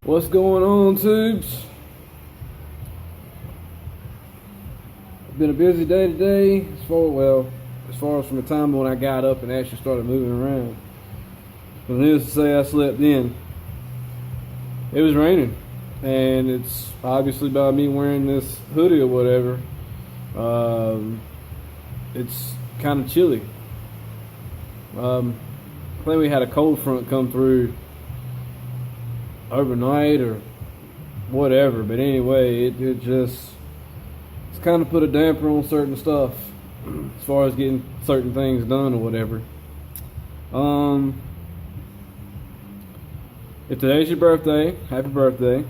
What's going on, tubes? It's been a busy day today. As far as from the time when I got up and actually started moving around. But needless to say, I slept in. It was raining, and it's obviously by me wearing this hoodie or whatever. It's kind of chilly. I think we had a cold front come through overnight or whatever, but anyway, it's kind of put a damper on certain stuff as far as getting certain things done or whatever. If today's your birthday, happy birthday.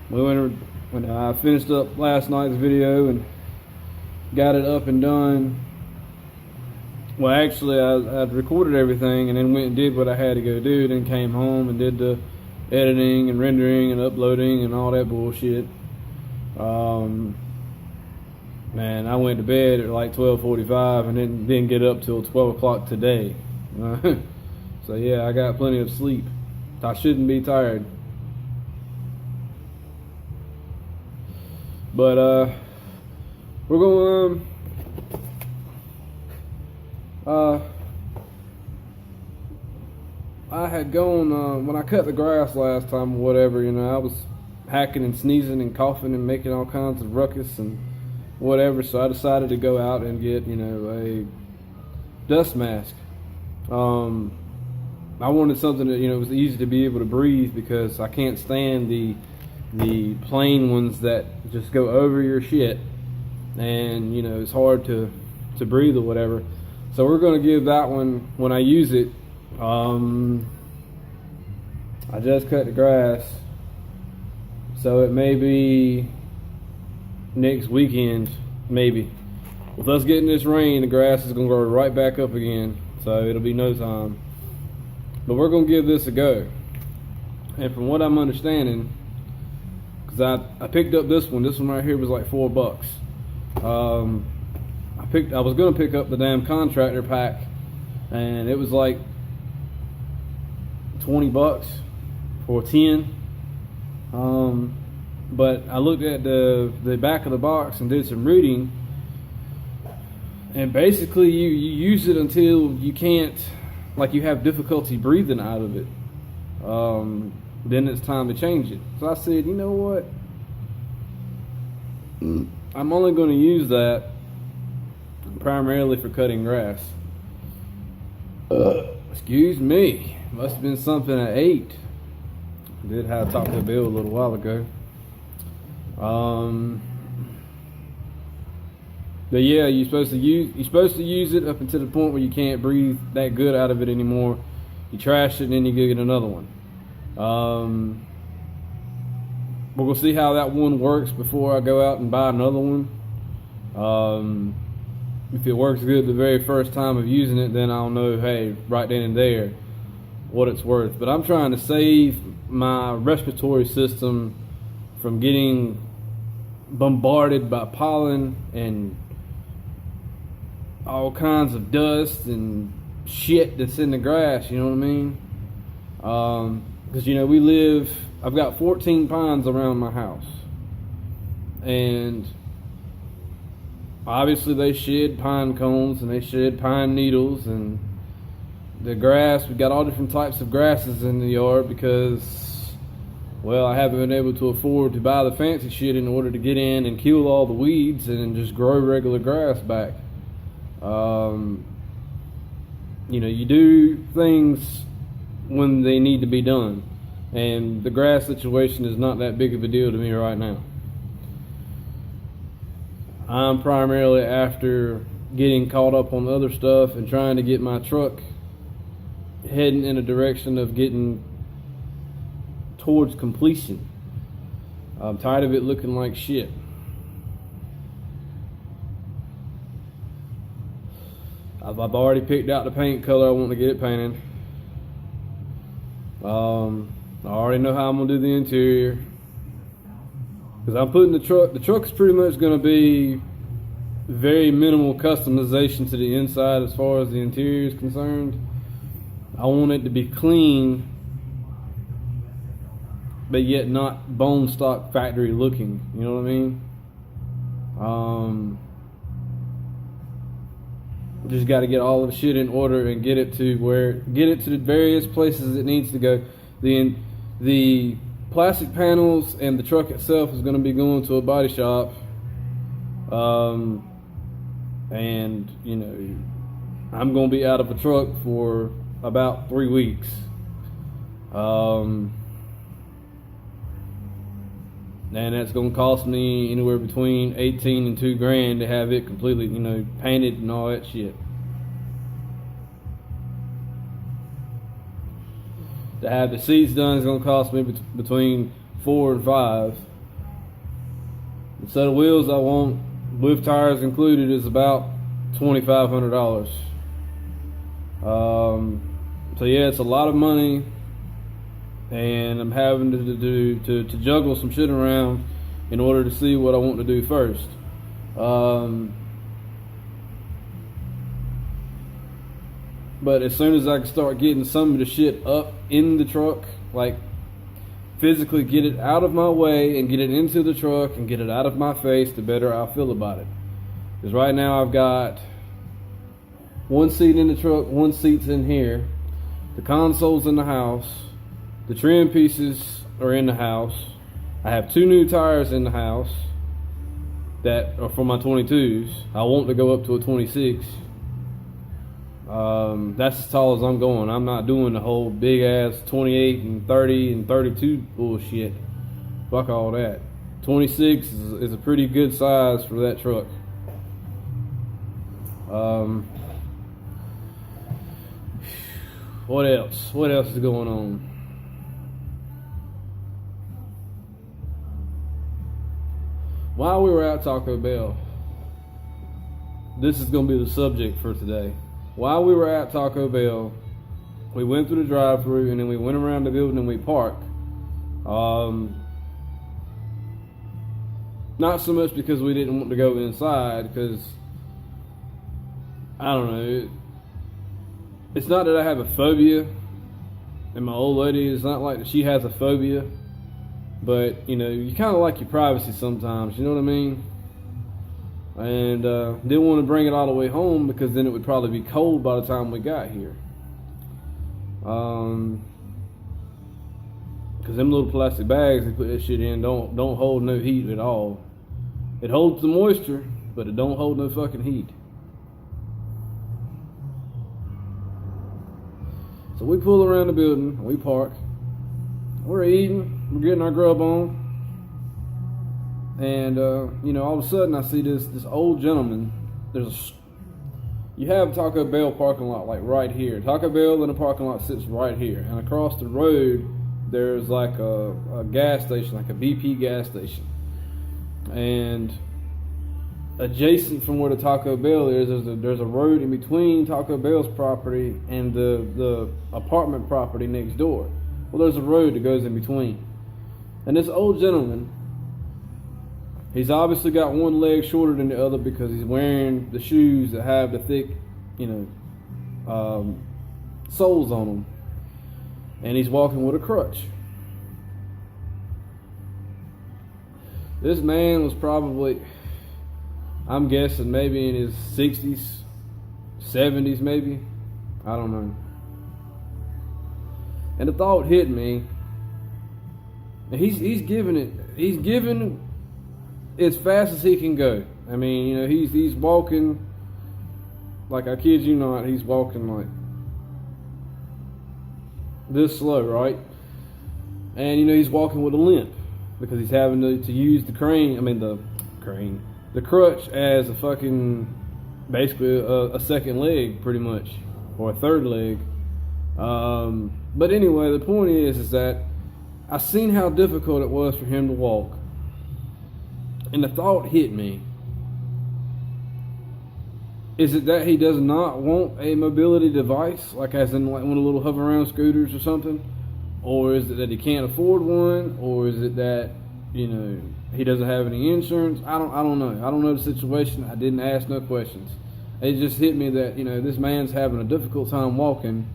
When I finished up last night's video and got it up and done, well, actually, I'd recorded everything and then went and did what I had to go do, then came home and did the editing and rendering and uploading and all that bullshit. Man, I went to bed at like 12:45 and then didn't get up till 12 o'clock today. So yeah, I got plenty of sleep. I shouldn't be tired. But we're going I had gone when I cut the grass last time or whatever, I was hacking and sneezing and coughing and making all kinds of ruckus and whatever, so I decided to go out and get, a dust mask. I wanted something that, was easy to be able to breathe, because I can't stand the plain ones that just go over your shit, and it's hard to breathe or whatever. So we're going to give that one, when I use it, I just cut the grass, so it may be next weekend, maybe. With us getting this rain, the grass is going to grow right back up again, so it'll be no time. But we're going to give this a go. And from what I'm understanding, because I picked up this one right here was like $4. I was gonna pick up the damn contractor pack, and it was like $20 for 10. But I looked at the back of the box and did some reading, and basically you use it until you can't, like, you have difficulty breathing out of it. Then it's time to change it. So I said, you know what? I'm only going to use that primarily for cutting grass. Excuse me. Must have been something I ate. I did have Taco Bell a little while ago. But yeah, you're supposed to use it up until the point where you can't breathe that good out of it anymore. You trash it and then you go get another one. We're gonna see how that one works before I go out and buy another one. If it works good the very first time of using it, then I'll know, hey, right then and there, what it's worth. But I'm trying to save my respiratory system from getting bombarded by pollen and all kinds of dust and shit that's in the grass, you know what I mean? Because I've got 14 pines around my house, and obviously they shed pine cones and they shed pine needles, and the grass, we got all different types of grasses in the yard because, well, I haven't been able to afford to buy the fancy shit in order to get in and kill all the weeds and just grow regular grass back. You do things when they need to be done, and the grass situation is not that big of a deal to me right now. I'm primarily after getting caught up on other stuff and trying to get my truck heading in a direction of getting towards completion. I'm tired of it looking like shit. I've already picked out the paint color I want to get it painted. I already know how I'm gonna do the interior, because I'm putting the truck is pretty much gonna be very minimal customization to the inside as far as the interior is concerned. I want it to be clean, but yet not bone stock factory looking. You know what I mean? Just got to get all of the shit in order and get it to the various places it needs to go. The plastic panels and the truck itself is going to be going to a body shop. And you know, I'm going to be out of a truck for about 3 weeks. And that's going to cost me anywhere between $18 and $2,000 to have it completely, you know, painted and all that shit. To have the seats done is going to cost me between $4 and $5. The set of wheels I want, with tires included, is about $2,500. So yeah, it's a lot of money. And I'm having to juggle some shit around in order to see what I want to do first. But as soon as I can start getting some of the shit up in the truck, like physically get it out of my way and get it into the truck and get it out of my face, the better I'll feel about it. Because right now I've got one seat in the truck, one seat's in here, the console's in the house, the trim pieces are in the house. I have 2 new tires in the house that are for my 22s. I want to go up to a 26. That's as tall as I'm going. I'm not doing the whole big ass 28 and 30 and 32 bullshit. Fuck all that. 26 is a pretty good size for that truck. What else? What else is going on? While we were at Taco Bell, this is going to be the subject for today. While we were at Taco Bell, we went through the drive-thru and then we went around the building and we parked. Not so much because we didn't want to go inside, because I don't know. It's not that I have a phobia, and my old lady, it's not like that she has a phobia. But, you know, you kind of like your privacy sometimes, you know what I mean? And didn't want to bring it all the way home because then it would probably be cold by the time we got here. Because them little plastic bags they put that shit in don't hold no heat at all. It holds the moisture, but it don't hold no fucking heat. So we pull around the building, we park, we're eating, we're getting our grub on, and you know, all of a sudden I see this old gentleman. You have Taco Bell parking lot like right here. Taco Bell in the parking lot sits right here, and across the road there's like a gas station, like a BP gas station, and adjacent from where the Taco Bell is, there's a road in between Taco Bell's property and the apartment property next door. Well, there's a road that goes in between. And this old gentleman, he's obviously got one leg shorter than the other because he's wearing the shoes that have the thick, you know, soles on them. And he's walking with a crutch. This man was probably, I'm guessing, maybe in his 60s, 70s maybe. I don't know. And the thought hit me. And he's giving as fast as he can go. I mean, you know, he's walking, like, I kid you not, he's walking like this slow, right? And you know, he's walking with a limp because he's having to use the crutch as a fucking, basically a second leg, pretty much, or a third leg. But anyway, the point is that I seen how difficult it was for him to walk, and the thought hit me: is it that he does not want a mobility device, like as in like one of the little hover around scooters or something, or is it that he can't afford one, or is it that, you know, He doesn't have any insurance. I don't know. I don't know the situation. I didn't ask no questions. It just hit me that, this man's having a difficult time walking.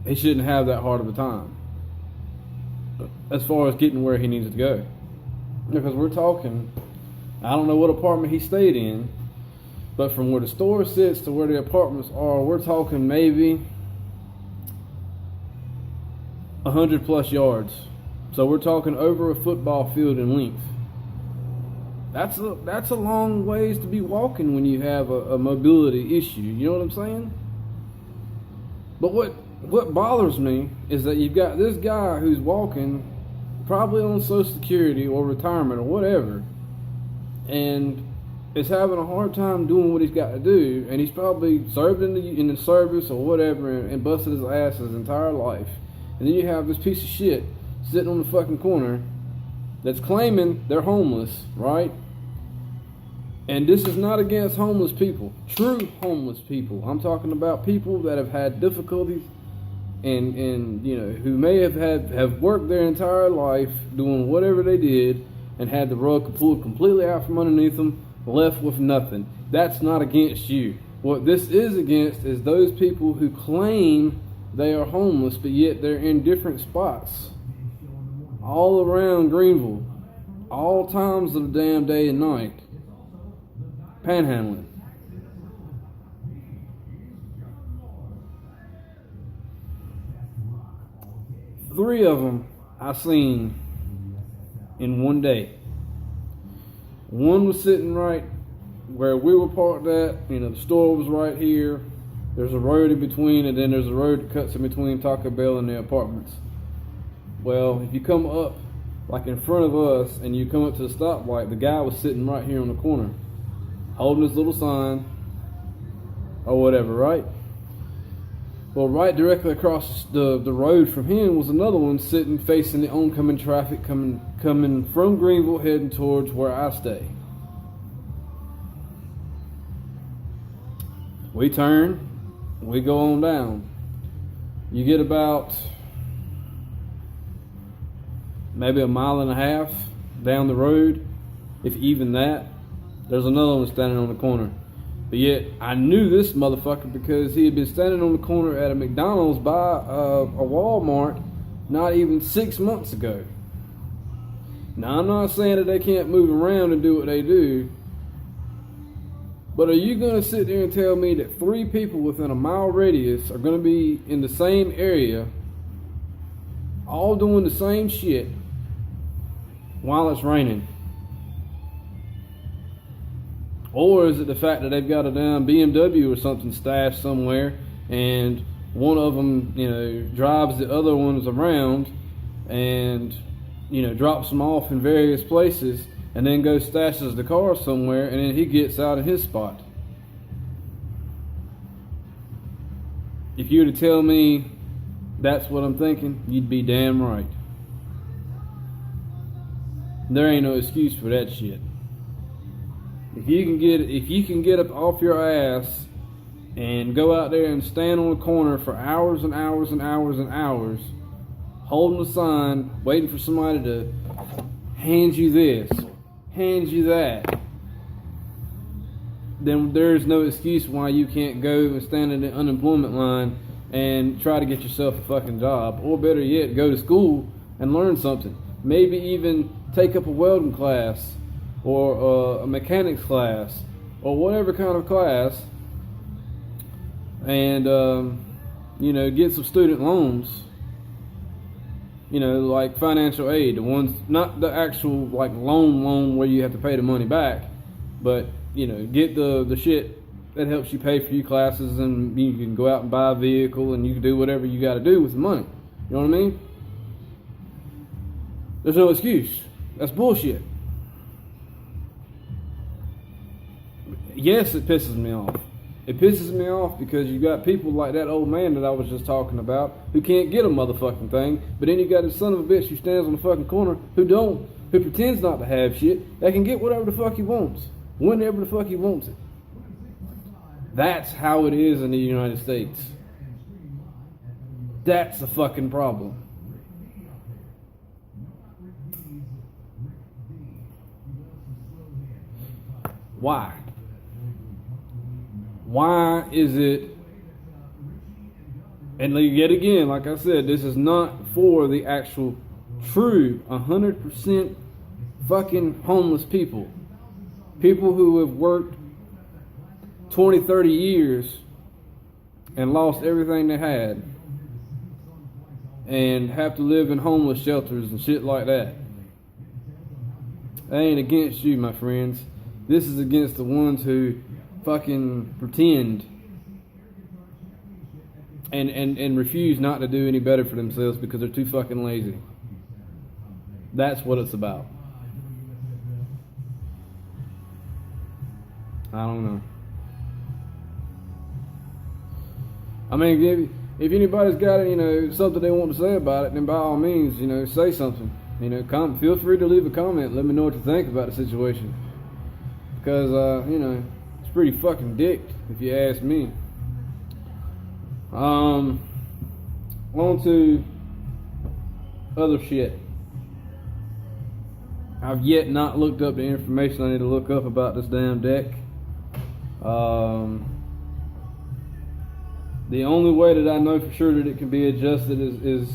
He shouldn't have that hard of a time as far as getting where he needs to go. Because we're talking, I don't know what apartment he stayed in, but from where the store sits to where the apartments are, we're talking maybe 100 plus yards. So we're talking over a football field in length. That's a long ways to be walking when you have a mobility issue. You know what I'm saying? But what bothers me is that you've got this guy who's walking, probably on Social Security or retirement or whatever, and is having a hard time doing what he's got to do, and he's probably served in the service or whatever and busted his ass his entire life. And then you have this piece of shit sitting on the fucking corner that's claiming they're homeless, right? And this is not against homeless people, true homeless people. I'm talking about people that have had difficulties and who may have worked their entire life doing whatever they did and had the rug pulled completely out from underneath them, left with nothing. That's not against you. What this is against is those people who claim they are homeless, but yet they're in different spots all around Greenville, all times of the damn day and night, panhandling. Three of them I seen in one day. One was sitting right where we were parked at. The store was right here. There's a road in between, and then there's a road that cuts in between Taco Bell and the apartments. Well, if you come up, like in front of us, and you come up to the stoplight, the guy was sitting right here on the corner, holding his little sign, or whatever, right? Well, right directly across the road from him was another one sitting facing the oncoming traffic coming from Greenville heading towards where I stay. We turn, we go on down. You get about maybe a mile and a half down the road, if even that, there's another one standing on the corner. But yet, I knew this motherfucker because he had been standing on the corner at a McDonald's by a Walmart not even 6 months ago. Now, I'm not saying that they can't move around and do what they do, but are you going to sit there and tell me that three people within a mile radius are going to be in the same area, all doing the same shit, while it's raining? Or is it the fact that they've got a damn BMW or something stashed somewhere, and one of them, drives the other ones around and, drops them off in various places, and then goes stashes the car somewhere, and then he gets out of his spot? If you were to tell me that's what I'm thinking, you'd be damn right. There ain't no excuse for that shit. If you can get up off your ass and go out there and stand on a corner for hours and hours and hours and hours, holding a sign, waiting for somebody to hand you this, hand you that, then there's no excuse why you can't go and stand in the unemployment line and try to get yourself a fucking job, or better yet, go to school and learn something. Maybe even take up a welding class, or a mechanics class, or whatever kind of class, and get some student loans, like financial aid, the ones, not the actual like loan where you have to pay the money back, but get the shit that helps you pay for your classes, and you can go out and buy a vehicle, and you can do whatever you got to do with the money. You know what I mean? There's no excuse. That's bullshit. Yes, it pisses me off. It pisses me off because you got people like that old man that I was just talking about who can't get a motherfucking thing, but then you got this son of a bitch who stands on the fucking corner who pretends not to have shit, that can get whatever the fuck he wants, whenever the fuck he wants it. That's how it is in the United States. That's a fucking problem. Why? Why is it? And yet again, like I said, this is not for the actual true 100% fucking homeless people. People who have worked 20, 30 years and lost everything they had and have to live in homeless shelters and shit like that. That ain't against you, my friends. This is against the ones who fucking pretend and refuse not to do any better for themselves because they're too fucking lazy. That's what it's about. I don't know. I mean, if anybody's got, something they want to say about it, then by all means, say something. Feel free to leave a comment. Let me know what you think about the situation. Because, it's pretty fucking dicked, if you ask me. On to other shit. I've yet not looked up the information I need to look up about this damn deck. The only way that I know for sure that it can be adjusted is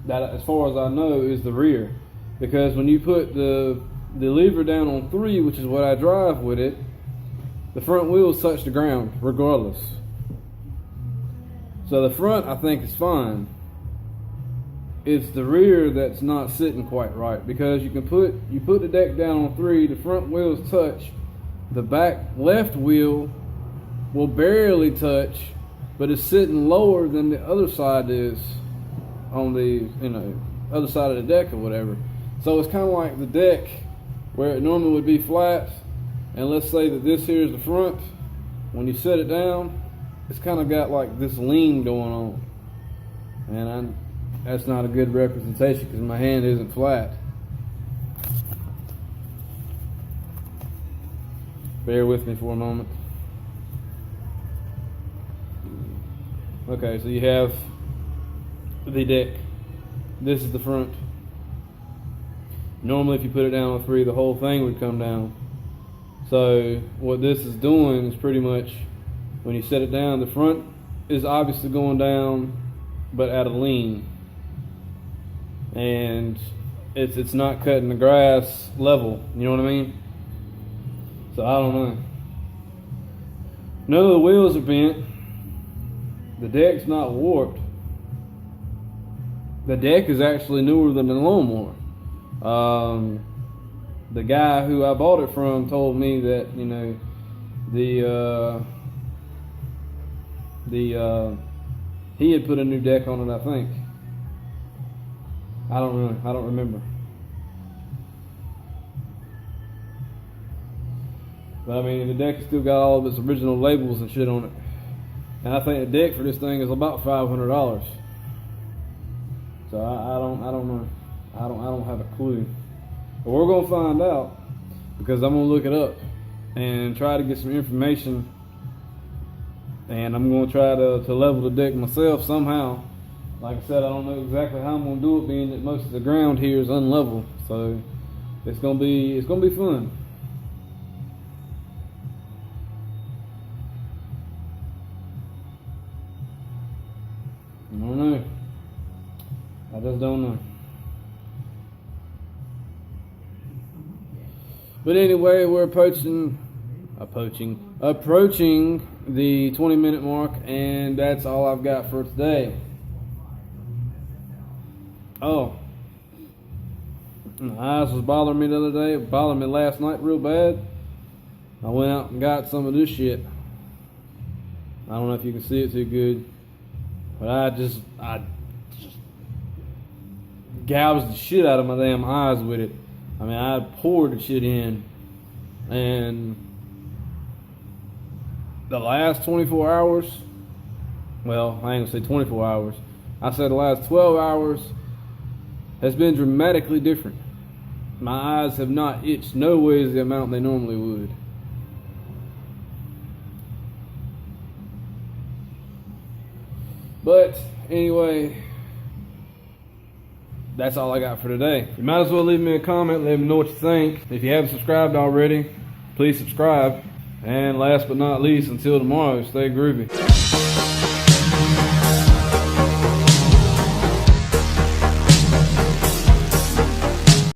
that, as far as I know, is the rear. Because when you put the lever down on 3, which is what I drive with it, the front wheels touch the ground regardless. So the front, I think, is fine. It's the rear that's not sitting quite right, because you put the deck down on 3, the front wheels touch, the back left wheel will barely touch, but it's sitting lower than the other side is on the other side of the deck or whatever. So it's kind of like the deck where it normally would be flat, and let's say that this here is the front. When you set it down, it's kind of got like this lean going on, and that's not a good representation because my hand isn't flat. Bear with me for a moment. Okay, so you have the deck. This is the front. Normally if you put it down on 3, the whole thing would come down. So what this is doing is pretty much, when you set it down, the front is obviously going down, but at a lean. And it's not cutting the grass level, you know what I mean? So I don't know. None of the wheels are bent. The deck's not warped. The deck is actually newer than the lawnmower. The guy who I bought it from told me that he had put a new deck on it, I think. I don't remember. But I mean, the deck has still got all of its original labels and shit on it. And I think the deck for this thing is about $500. So I don't know. I don't have a clue. But we're gonna find out, because I'm gonna look it up and try to get some information. And I'm gonna try to level the deck myself somehow. Like I said, I don't know exactly how I'm gonna do it, being that most of the ground here is unlevel. So it's gonna be fun. I don't know. I just don't know. But anyway, we're approaching the 20-minute mark, and that's all I've got for today. Oh, my eyes was bothering me the other day. It bothered me last night real bad. I went out and got some of this shit. I don't know if you can see it too good, but I just gouged the shit out of my damn eyes with it. I mean, I poured the shit in, and the last 24 hours, well, I ain't gonna say 24 hours, I said the last 12 hours has been dramatically different. My eyes have not itched no ways the amount they normally would. But anyway, that's all I got for today. You might as well leave me a comment, let me know what you think. If you haven't subscribed already, please subscribe. And last but not least, until tomorrow, stay groovy.